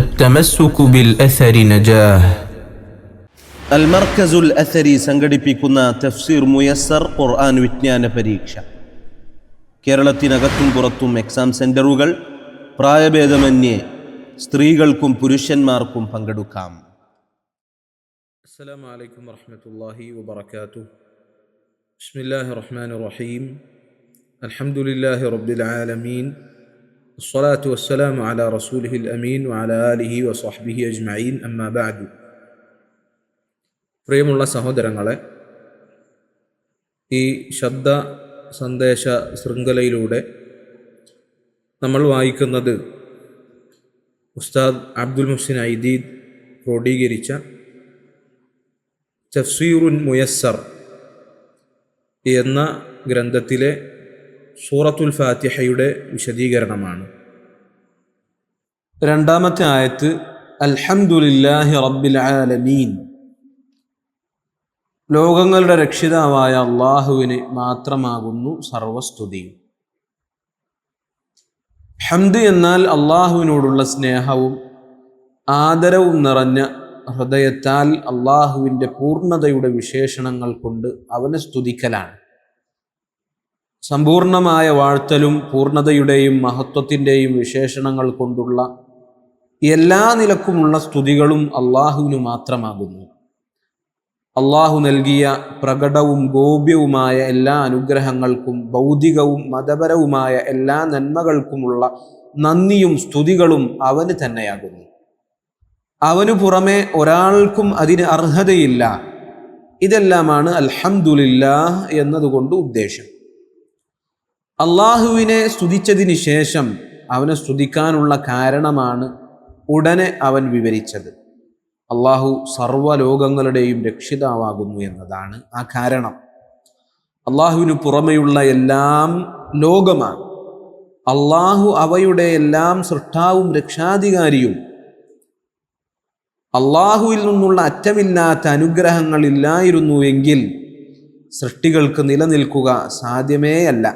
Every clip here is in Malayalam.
التمسك بالأثر نجاح. المركز الأثري സംഘടിപ്പിക്കുന്ന തഫ്സീർ മുയസ്സർ ഖുർആൻ വിജ്ഞാന പരീക്ഷ. കേരളത്തിനകത്തും പുറത്തും എക്സാം സെന്ററുകൾ പ്രായഭേദമന്യേ സ്ത്രീകൾക്കും പുരുഷന്മാർക്കും പങ്കെടുക്കാം. അസ്സലാമു അലൈക്കും വറഹ്മത്തുള്ളാഹി വബറകാതുഹു. ബിസ്മില്ലാഹിർ റഹ്മാനിർ റഹീം. അൽഹംദുലില്ലാഹി റബ്ബിൽ ആലമീൻ. അസ്സലാത്തു വസ്സലാമു അലാ റസൂലിഹിൽ അമീൻ വഅലാ ആലിഹി വസ്വഹ്ബിഹി അജ്മഈൻ. അമ്മാ ബഅദു. പ്രിയമുള്ള സഹോദരങ്ങളെ, ഈ ശബ്ദ സന്ദേശ ശൃംഖലയിലൂടെ നമ്മൾ വായിക്കുന്നത് ഉസ്താദ് അബ്ദുൽ മുഹ്സിൻ ഐദീദ് ക്രോഡീകരിച്ച തഫ്സീറുൻ മുയസ്സർ എന്ന ഗ്രന്ഥത്തിലെ സൂറത്തുൽ ഫാത്തിഹയുടെ വിശദീകരണമാണ്. രണ്ടാമത്തെ ആയത്ത് അൽഹംദുലില്ലാഹി റബ്ബിൽ ആലമീൻ, ലോകങ്ങളുടെ രക്ഷിതാവായ അള്ളാഹുവിന് മാത്രമാകുന്നു സർവസ്തുതിയും. ഹംദ് എന്നാൽ അള്ളാഹുവിനോടുള്ള സ്നേഹവും ആദരവും നിറഞ്ഞ ഹൃദയത്താൽ അള്ളാഹുവിൻ്റെ പൂർണ്ണതയുടെ വിശേഷണങ്ങൾ കൊണ്ട് അവനെ സ്തുതിക്കലാണ്. സമ്പൂർണമായ വാഴ്ത്തലും പൂർണ്ണതയുടെയും മഹത്വത്തിൻ്റെയും വിശേഷണങ്ങൾ കൊണ്ടുള്ള എല്ലാ നിലക്കുമുള്ള സ്തുതികളും അള്ളാഹുവിന് മാത്രമാകുന്നു. അള്ളാഹു നൽകിയ പ്രകടവും ഗോപ്യവുമായ എല്ലാ അനുഗ്രഹങ്ങൾക്കും ഭൗതികവും മതപരവുമായ എല്ലാ നന്മകൾക്കുമുള്ള നന്ദിയും സ്തുതികളും അവന് തന്നെയാകുന്നു. അവനു പുറമെ ഒരാൾക്കും അതിന് അർഹതയില്ല. ഇതെല്ലാമാണ് അൽഹംദുലില്ലാഹ് എന്നതുകൊണ്ട് ഉദ്ദേശം. അള്ളാഹുവിനെ സ്തുതിച്ചതിന് ശേഷം അവനെ സ്തുതിക്കാനുള്ള കാരണമാണ് ഉടനെ അവൻ വിവരിച്ചത്. അള്ളാഹു സർവ്വലോകങ്ങളുടെയും രക്ഷിതാവാകുന്നു എന്നതാണ് ആ കാരണം. അള്ളാഹുവിന് പുറമെയുള്ള എല്ലാം ലോകമാണ്. അള്ളാഹു അവയുടെ എല്ലാം സൃഷ്ടാവും രക്ഷാധികാരിയും. അള്ളാഹുവിൽ നിന്നുള്ള അറ്റമില്ലാത്ത അനുഗ്രഹങ്ങളില്ലായിരുന്നുവെങ്കിൽ സൃഷ്ടികൾക്ക് നിലനിൽക്കുക സാധ്യമേയല്ല.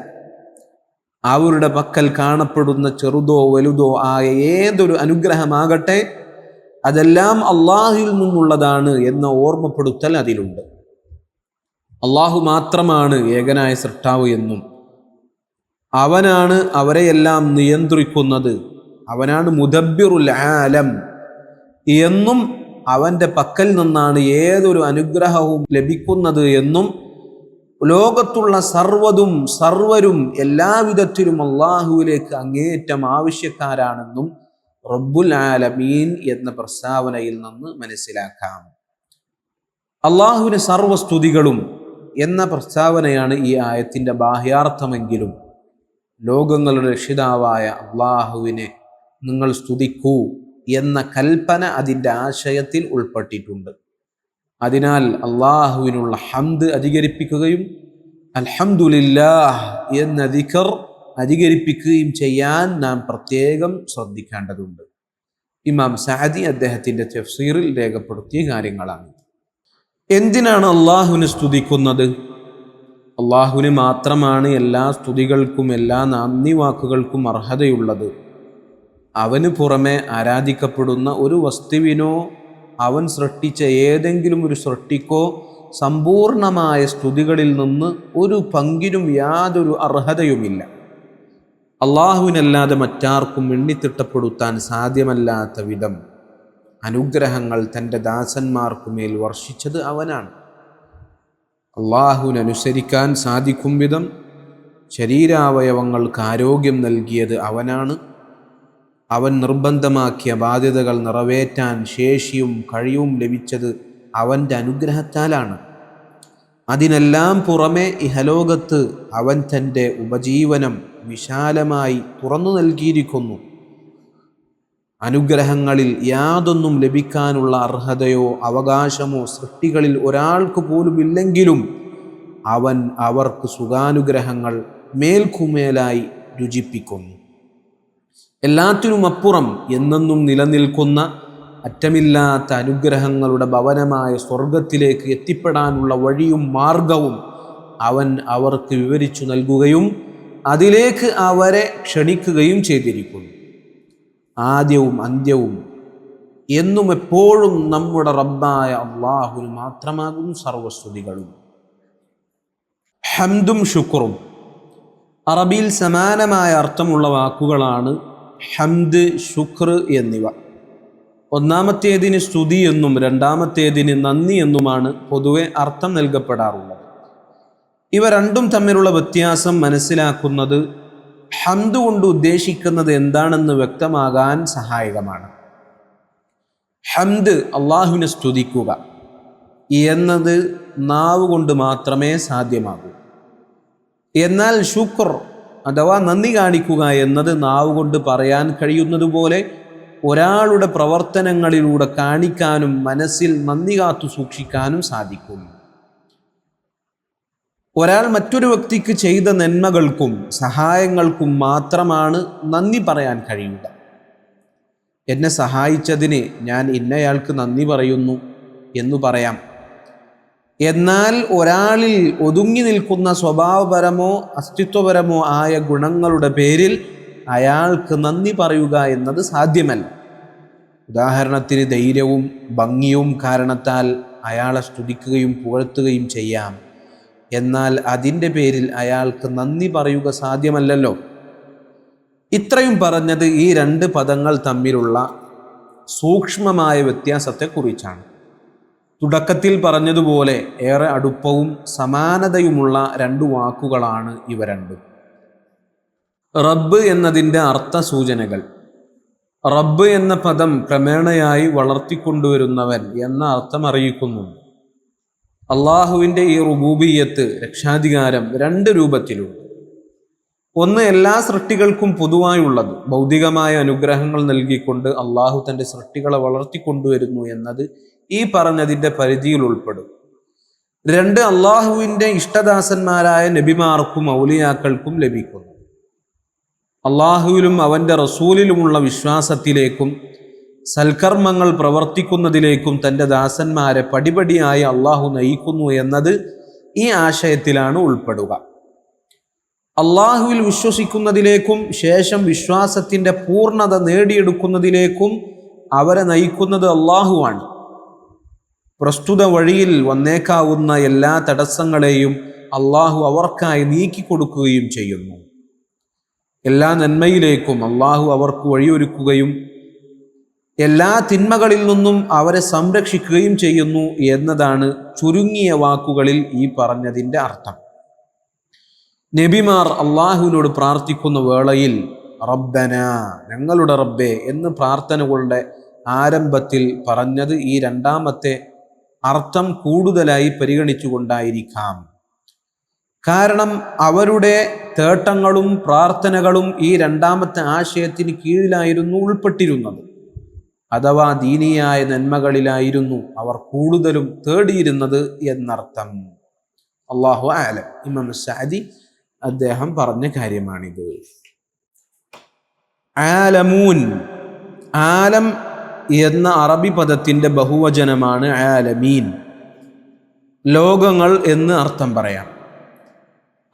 അവരുടെ പക്കൽ കാണപ്പെടുന്ന ചെറുതോ വലുതോ ആയ ഏതൊരു അനുഗ്രഹമാകട്ടെ, അതെല്ലാം അള്ളാഹുവിൽ നിന്നുള്ളതാണ് എന്ന ഓർമ്മപ്പെടുത്തൽ അതിലുണ്ട്. അള്ളാഹു മാത്രമാണ് ഏകനായ സൃഷ്ടാവ് എന്നും അവനാണ് അവരെയെല്ലാം നിയന്ത്രിക്കുന്നത്, അവനാണ് മുദബ്ബിറുൽ ആലം എന്നും അവൻ്റെ പക്കൽ നിന്നാണ് ഏതൊരു അനുഗ്രഹവും ലഭിക്കുന്നത് എന്നും ലോകത്തുള്ള സർവരും എല്ലാവിധത്തിലും അള്ളാഹുവിലേക്ക് അങ്ങേയറ്റം ആവശ്യക്കാരാണെന്നും റബ്ബുൽ ആലമീൻ എന്ന പ്രസ്താവനയിൽ നിന്ന് മനസ്സിലാക്കാം. അള്ളാഹുവിന് സർവസ്തുതികളും എന്ന പ്രസ്താവനയാണ് ഈ ആയത്തിൻ്റെ ബാഹ്യാർത്ഥമെങ്കിലും ലോകങ്ങളുടെ രക്ഷിതാവായ അള്ളാഹുവിനെ നിങ്ങൾ സ്തുതിക്കൂ എന്ന കൽപ്പന അതിൻ്റെ ആശയത്തിൽ ഉൾപ്പെട്ടിട്ടുണ്ട്. അതിനാൽ അള്ളാഹുവിനുള്ള ഹംദ് അധികരിപ്പിക്കുകയും അൽഹംദുലില്ലാഹ് എന്ന ദിക്ർ അധികരിപ്പിക്കുകയും ചെയ്യാൻ നാം പ്രത്യേകം ശ്രദ്ധിക്കേണ്ടതുണ്ട്. ഇമാം സഅദി അദ്ദേഹത്തിൻ്റെ തഫ്സീറിൽ രേഖപ്പെടുത്തിയ കാര്യങ്ങളാണ്. എന്തിനാണ് അള്ളാഹുവിനെ സ്തുതിക്കുന്നത്? അള്ളാഹുവിന് മാത്രമാണ് എല്ലാ സ്തുതികൾക്കും എല്ലാ നന്ദി വാക്കുകൾക്കും അർഹതയുള്ളത്. അവന് പുറമെ ആരാധിക്കപ്പെടുന്ന ഒരു വസ്തുവിനോ അവൻ സൃഷ്ടിച്ച ഏതെങ്കിലും ഒരു സൃഷ്ടിക്കോ സമ്പൂർണമായ സ്തുതികളിൽ നിന്ന് ഒരു പങ്കിനും യാതൊരു അർഹതയുമില്ല. അള്ളാഹുവിനല്ലാതെ മറ്റാർക്കും എണ്ണിത്തിട്ടപ്പെടുത്താൻ സാധ്യമല്ലാത്ത വിധം അനുഗ്രഹങ്ങൾ തൻ്റെ ദാസന്മാർക്കുമേൽ വർഷിച്ചത് അവനാണ്. അള്ളാഹുവിനനുസരിക്കാൻ സാധിക്കും വിധം ശരീരാവയവങ്ങൾക്ക് ആരോഗ്യം നൽകിയത് അവനാണ്. അവൻ നിർബന്ധമാക്കിയ ബാധ്യതകൾ നിറവേറ്റാൻ ശേഷിയും കഴിവും ലഭിച്ചത് അവൻ്റെ അനുഗ്രഹത്താലാണ്. അതിനെല്ലാം പുറമെ ഇഹലോകത്ത് അവൻ തൻ്റെ ഉപജീവനം വിശാലമായി തുറന്നു നൽകിയിരിക്കുന്നു. അനുഗ്രഹങ്ങളിൽ യാതൊന്നും ലഭിക്കാനുള്ള അർഹതയോ അവകാശമോ സൃഷ്ടികളിൽ ഒരാൾക്ക് പോലും ഇല്ലെങ്കിലും അവൻ അവർക്ക് സുഖാനുഗ്രഹങ്ങൾ മേൽക്കുമേലായി രുചിപ്പിക്കുന്നു. എല്ലാത്തിനുമപ്പുറം എന്നെന്നും നിലനിൽക്കുന്ന അറ്റമില്ലാത്ത അനുഗ്രഹങ്ങളുടെ ഭവനമായ സ്വർഗത്തിലേക്ക് എത്തിപ്പെടാനുള്ള വഴിയും മാർഗവും അവൻ അവർക്ക് വിവരിച്ചു നൽകുകയും അതിലേക്ക് അവരെ ക്ഷണിക്കുകയും ചെയ്തിരിക്കുന്നു. ആദ്യവും അന്ത്യവും എന്നും എപ്പോഴും നമ്മുടെ റബ്ബായ അള്ളാഹുവിന് മാത്രമാകുന്നു സർവസ്തുതികളും. ഹംദും ശുക്റും അറബിയിൽ സമാനമായ അർത്ഥമുള്ള വാക്കുകളാണ് ഹംദ്, ശുക്ർ എന്നിവ. ഒന്നാമത്തേതിന് സ്തുതി എന്നും രണ്ടാമത്തേതിന് നന്ദി എന്നുമാണ് പൊതുവെ അർത്ഥം നൽകപ്പെടാറുള്ളത്. ഇവ രണ്ടും തമ്മിലുള്ള വ്യത്യാസം മനസ്സിലാക്കുന്നത് ഹംദ് കൊണ്ട് ഉദ്ദേശിക്കുന്നത് എന്താണെന്ന് വ്യക്തമാകാൻ സഹായകമാണ്. ഹംദ്, അള്ളാഹുവിനെ സ്തുതിക്കുക എന്നത് നാവ് കൊണ്ട് മാത്രമേ സാധ്യമാകൂ. എന്നാൽ ശുക്ർ അഥവാ നന്ദി കാണിക്കുക എന്നത് നാവ് കൊണ്ട് പറയാൻ കഴിയുന്നതുപോലെ ഒരാളുടെ പ്രവർത്തനങ്ങളിലൂടെ കാണിക്കാനും മനസ്സിൽ നന്ദി കാത്തു സൂക്ഷിക്കാനും സാധിക്കും. ഒരാൾ മറ്റൊരു വ്യക്തിക്ക് ചെയ്ത നന്മകൾക്കും സഹായങ്ങൾക്കും മാത്രമാണ് നന്ദി പറയാൻ കഴിയുക. എന്നെ സഹായിച്ചതിന് ഞാൻ ഇന്നയാൾക്ക് നന്ദി പറയുന്നു എന്നു പറയാം. എന്നാൽ ഒരാളിൽ ഒതുങ്ങി നിൽക്കുന്ന സ്വഭാവപരമോ അസ്തിത്വപരമോ ആയ ഗുണങ്ങളുടെ പേരിൽ അയാൾക്ക് നന്ദി പറയുക എന്നത് സാധ്യമല്ല. ഉദാഹരണത്തിന് ധൈര്യവും ഭംഗിയും കാരണത്താൽ അയാളെ സ്തുതിക്കുകയും പുകഴ്ത്തുകയും ചെയ്യാം. എന്നാൽ അതിൻ്റെ പേരിൽ അയാൾക്ക് നന്ദി പറയുക സാധ്യമല്ലല്ലോ. ഇത്രയും പറഞ്ഞത് ഈ രണ്ട് പദങ്ങൾ തമ്മിലുള്ള സൂക്ഷ്മമായ വ്യത്യാസത്തെക്കുറിച്ചാണ്. തുടക്കത്തിൽ പറഞ്ഞതുപോലെ ഏറെ അടുപ്പവും സമാനതയുമുള്ള രണ്ടു വാക്കുകളാണ് ഇവ രണ്ടും. റബ്ബ് എന്നതിൻ്റെ അർത്ഥ സൂചനകൾ. റബ്ബ് എന്ന പദം ക്രമേണയായി വളർത്തിക്കൊണ്ടുവരുന്നവൻ എന്ന അർത്ഥം അറിയിക്കുന്നുണ്ട്. അള്ളാഹുവിൻ്റെ ഈ റുബൂബിയ്യത്ത്, രക്ഷാധികാരം രണ്ട് രൂപത്തിലുണ്ട്. ഒന്ന്, എല്ലാ സൃഷ്ടികൾക്കും പൊതുവായുള്ളത്, ഭൗതികമായ അനുഗ്രഹങ്ങൾ നൽകിക്കൊണ്ട് അള്ളാഹു തൻ്റെ സൃഷ്ടികളെ വളർത്തിക്കൊണ്ടുവരുന്നു എന്നത് ഈ പറഞ്ഞതിൻ്റെ പരിധിയിൽ ഉൾപ്പെടും. രണ്ട്, അള്ളാഹുവിൻ്റെ ഇഷ്ടദാസന്മാരായ നബിമാർക്കും ഔലിയാക്കൾക്കും ലഭിക്കുന്നു. അള്ളാഹുവിലും അവൻ്റെ റസൂലിലുമുള്ള വിശ്വാസത്തിലേക്കും സൽക്കർമ്മങ്ങൾ പ്രവർത്തിക്കുന്നതിലേക്കും തൻ്റെ ദാസന്മാരെ പടിപടിയായി അള്ളാഹു നയിക്കുന്നു എന്നത് ഈ ആശയത്തിലാണ് ഉൾപ്പെടുക. അള്ളാഹുവിൽ വിശ്വസിക്കുന്നതിലേക്കും ശേഷം വിശ്വാസത്തിൻ്റെ പൂർണ്ണത നേടിയെടുക്കുന്നതിലേക്കും അവരെ നയിക്കുന്നത് അള്ളാഹുവാണ്. പ്രസ്തുത വഴിയിൽ വന്നേക്കാവുന്ന എല്ലാ തടസ്സങ്ങളെയും അള്ളാഹു അവർക്കായി നീക്കിക്കൊടുക്കുകയും ചെയ്യുന്നു. എല്ലാ നന്മയിലേക്കും അള്ളാഹു അവർക്ക് വഴിയൊരുക്കുകയും എല്ലാ തിന്മകളിൽ നിന്നും അവരെ സംരക്ഷിക്കുകയും ചെയ്യുന്നു എന്നതാണ് ചുരുങ്ങിയ വാക്കുകളിൽ ഈ പറഞ്ഞതിൻ്റെ അർത്ഥം. നബിമാർ അള്ളാഹുവിനോട് പ്രാർത്ഥിക്കുന്ന വേളയിൽ റബ്ബന, ഞങ്ങളുടെ റബ്ബേ എന്ന് പ്രാർത്ഥനകളുടെ ആരംഭത്തിൽ പറഞ്ഞത് ഈ രണ്ടാമത്തെ അർത്ഥം കൂടുതലായി പരിഗണിച്ചുകൊണ്ടായിരിക്കാം. കാരണം അവരുടെ തേട്ടങ്ങളും പ്രാർത്ഥനകളും ഈ രണ്ടാമത്തെ ആശയത്തിന് കീഴിലായിരുന്നു ഉൾപ്പെട്ടിരുന്നത്. അഥവാ ദീനിയായ നന്മകളിലായിരുന്നു അവർ കൂടുതലും തേടിയിരുന്നത് എന്നർത്ഥം. അല്ലാഹു അഅലം. ഇമാം സഅദി അദ്ദേഹം പറഞ്ഞ കാര്യമാണിത്. ആലമൂൻ, ആലം എന്ന അറബി പദത്തിൻ്റെ ബഹുവചനമാണ് ആലമീൻ. ലോകങ്ങൾ എന്ന് അർത്ഥം പറയാം.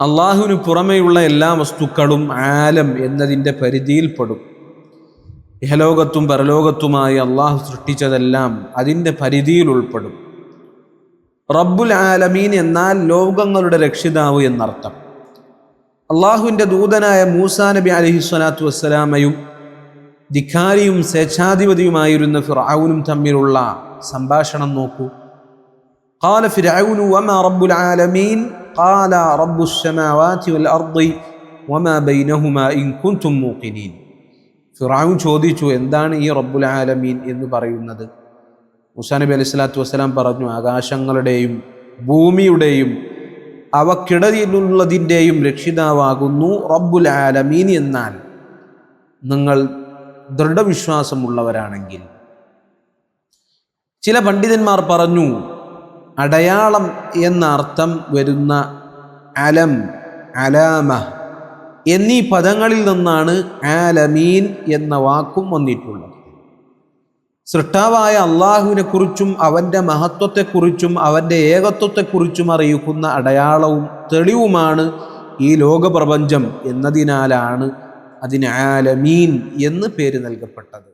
അള്ളാഹുവിന് പുറമെയുള്ള എല്ലാ വസ്തുക്കളും ആലം എന്നതിൻ്റെ പരിധിയിൽപ്പെടും. ഇഹലോകത്തും പരലോകത്തുമായി അള്ളാഹു സൃഷ്ടിച്ചതെല്ലാം അതിൻ്റെ പരിധിയിൽ ഉൾപ്പെടും. റബ്ബുൽ ആലമീൻ എന്നാൽ ലോകങ്ങളുടെ രക്ഷിതാവ് എന്നർത്ഥം. അള്ളാഹുവിൻ്റെ ദൂതനായ മൂസാ നബി അലൈഹിസ്സലാത്തു വസ്സലാമയും ധിക്കാരിയും സ്വേച്ഛാധിപതിയുമായിരുന്ന ഫിർഔനും തമ്മിലുള്ള സംഭാഷണം നോക്കൂ. ഖാല ഫിർഔനു വമാ റബ്ബുൽ ആലമീൻ ഖാല റബ്ബുസ് സമാവാതി വൽ അർദി വമാ ബൈനഹുമാ ഇൻ കുൻതും മൂഖിനീൻ. ഫിർഔൻ ചോദിച്ചു, എന്താണ് ഈ റബ്ബുൽ ആലമീൻ എന്ന് പറയുന്നത്? മൂസാ നബി അലൈഹിസ്സലാത്തു വസ്സലാം പറഞ്ഞു, ആകാശങ്ങളുടെയും ഭൂമിയുടെയും അവക്കിടയിലുള്ളതിൻ്റെയും രക്ഷിതാവാകുന്നു റബ്ബുൽ ആലമീൻ എന്നാൽ നിങ്ങൾ ദൃഢവിശ്വാസമുള്ളവരാണെങ്കിൽ. ചില പണ്ഡിതന്മാർ പറഞ്ഞു, അടയാളം എന്ന അർത്ഥം വരുന്ന അലം, അലാമ എന്നീ പദങ്ങളിൽ നിന്നാണ് ആലമീൻ എന്ന വാക്കും വന്നിട്ടുള്ളത്. സൃഷ്ടാവായ അള്ളാഹുവിനെ കുറിച്ചും അവൻ്റെ മഹത്വത്തെക്കുറിച്ചും അവൻ്റെ ഏകത്വത്തെക്കുറിച്ചും അറിയിക്കുന്ന അടയാളവും തെളിവുമാണ് ഈ ലോകപ്രപഞ്ചം എന്നതിനാലാണ് അതിന് ആലമീൻ എന്ന് പേര് നൽകപ്പെട്ടത്.